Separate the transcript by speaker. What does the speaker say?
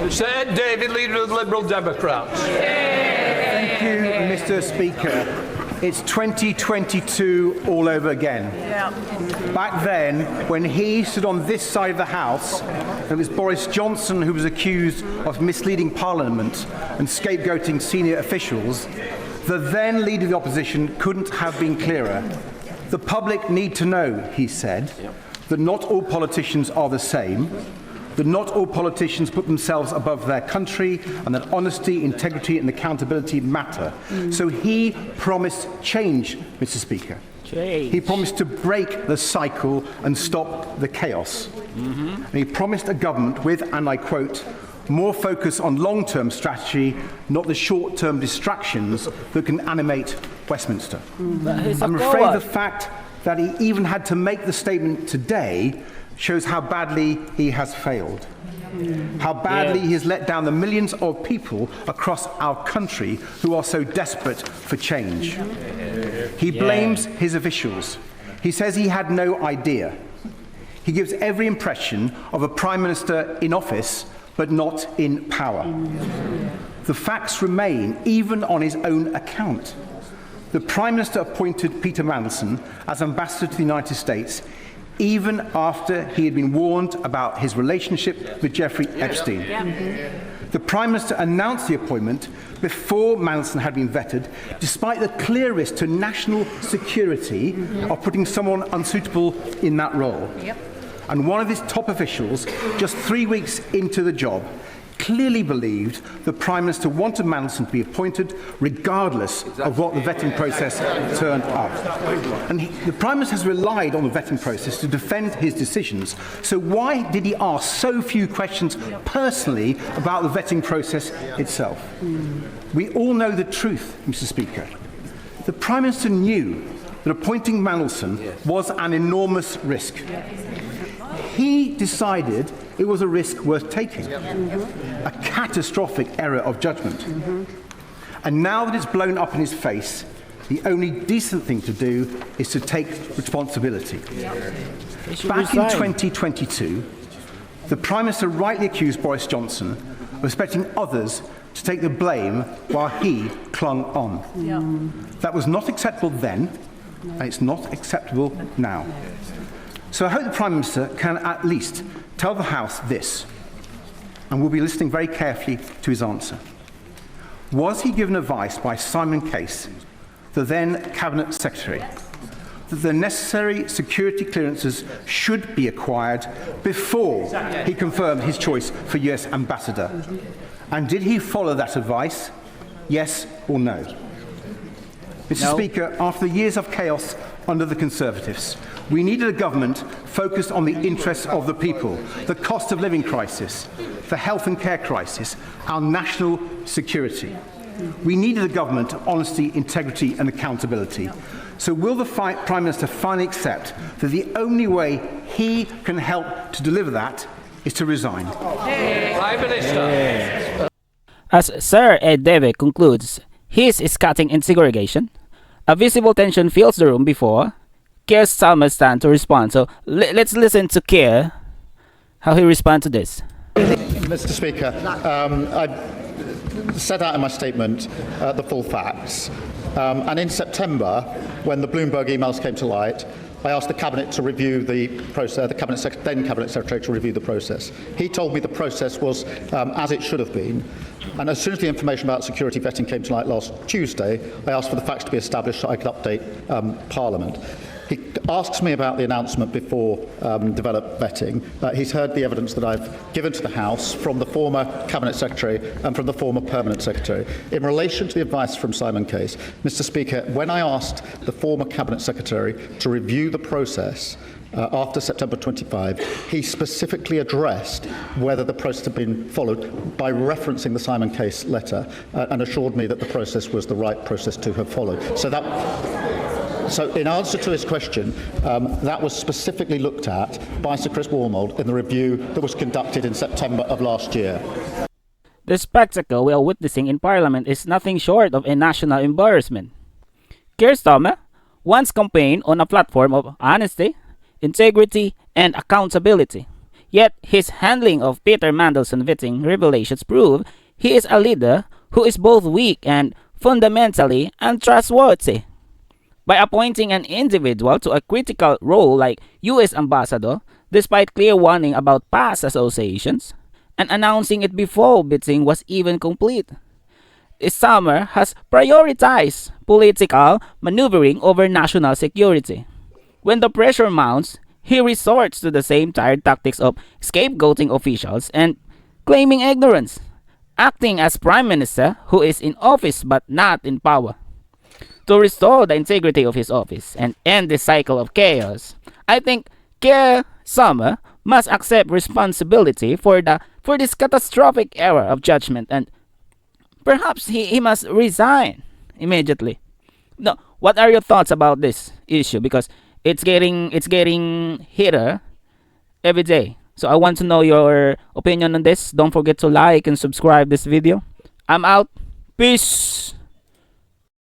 Speaker 1: Sir Ed Davey, Leader of the Liberal Democrats.
Speaker 2: Thank you, Mr. Speaker. It's 2022 all over again. Back then, when he stood on this side of the House, it was Boris Johnson who was accused of misleading Parliament and scapegoating senior officials. The then Leader of the Opposition couldn't have been clearer. The public need to know, he said, that not all politicians are the same, that not all politicians put themselves above their country, and that honesty, integrity and accountability matter. So he promised change, Mr. Speaker. He promised to break the cycle and stop the chaos. And he promised a government with, and I quote, more focus on long-term strategy, not the short-term distractions that can animate Westminster. I'm afraid the fact that he even had to make the statement today shows how badly he has failed, how badly he has let down the millions of people across our country who are so desperate for change. He blames his officials. He says he had no idea. He gives every impression of a Prime Minister in office, but not in power. The facts remain, even on his own account. The Prime Minister appointed Peter Mandelson as Ambassador to the United States even after he had been warned about his relationship with Jeffrey Epstein. The Prime Minister announced the appointment before Mandelson had been vetted, despite the clear risk to national security of putting someone unsuitable in that role. And one of his top officials, just 3 weeks into the job, clearly believed the Prime Minister wanted Mandelson to be appointed regardless of what the vetting process turned up. And the Prime Minister has relied on the vetting process to defend his decisions. So why did he ask so few questions personally about the vetting process itself? We all know the truth, Mr. Speaker. The Prime Minister knew that appointing Mandelson was an enormous risk. He decided it was a risk worth taking, a catastrophic error of judgment. And now that it's blown up in his face, the only decent thing to do is to take responsibility. Back in 2022, the Prime Minister rightly accused Boris Johnson of expecting others to take the blame while he clung on. That was not acceptable then, and it's not acceptable now. So I hope the Prime Minister can at least tell the House this, and we'll be listening very carefully to his answer. Was he given advice by Simon Case, the then Cabinet Secretary, that the necessary security clearances should be acquired before he confirmed his choice for US Ambassador? And did he follow that advice? Yes or no? Mr. Speaker, after the years of chaos under the Conservatives, we needed a government focused on the interests of the people, the cost of living crisis, the health and care crisis, our national security. We needed a government of honesty, integrity and accountability. So will the Prime Minister finally accept that the only way he can help to deliver that is to resign?
Speaker 1: Prime Minister.
Speaker 3: As Sir Ed Davey concludes his scathing in segregation, a visible tension fills the room before Keir Starmer stands to respond. So let's listen to Keir, how he responds to this.
Speaker 4: Mr. Speaker, I set out in my statement the full facts. And in September, when the Bloomberg emails came to light, I asked the Cabinet to review the process, then Cabinet Secretary to review the process. He told me the process was as it should have been. And as soon as the information about security vetting came to light last Tuesday, I asked for the facts to be established so I could update Parliament. He asks me about the announcement before developed vetting. He's heard the evidence that I've given to the House from the former Cabinet Secretary and from the former Permanent Secretary. In relation to the advice from Simon Case, Mr. Speaker, when I asked the former Cabinet Secretary to review the process after September 25, he specifically addressed whether the process had been followed by referencing the Simon Case letter and assured me that the process was the right process to have followed. So in answer to his question, that was specifically looked at by Sir Chris Wormold in the review that was conducted in September of last year.
Speaker 3: The spectacle we are witnessing in Parliament is nothing short of a national embarrassment. Keir Starmer once campaigned on a platform of honesty, integrity, and accountability. Yet his handling of Peter Mandelson vetting revelations prove he is a leader who is both weak and fundamentally untrustworthy. By appointing an individual to a critical role like U.S. ambassador, despite clear warning about past associations, and announcing it before vetting was even complete, Starmer has prioritized political maneuvering over national security. When the pressure mounts, he resorts to the same tired tactics of scapegoating officials and claiming ignorance, acting as Prime Minister who is in office but not in power. To restore the integrity of his office and end this cycle of chaos, I think Keir Starmer must accept responsibility for this catastrophic error of judgment, and perhaps he must resign immediately. No, what are your thoughts about this issue? Because it's getting heater every day. So I want to know your opinion on this. Don't forget to like and subscribe this video. I'm out. Peace.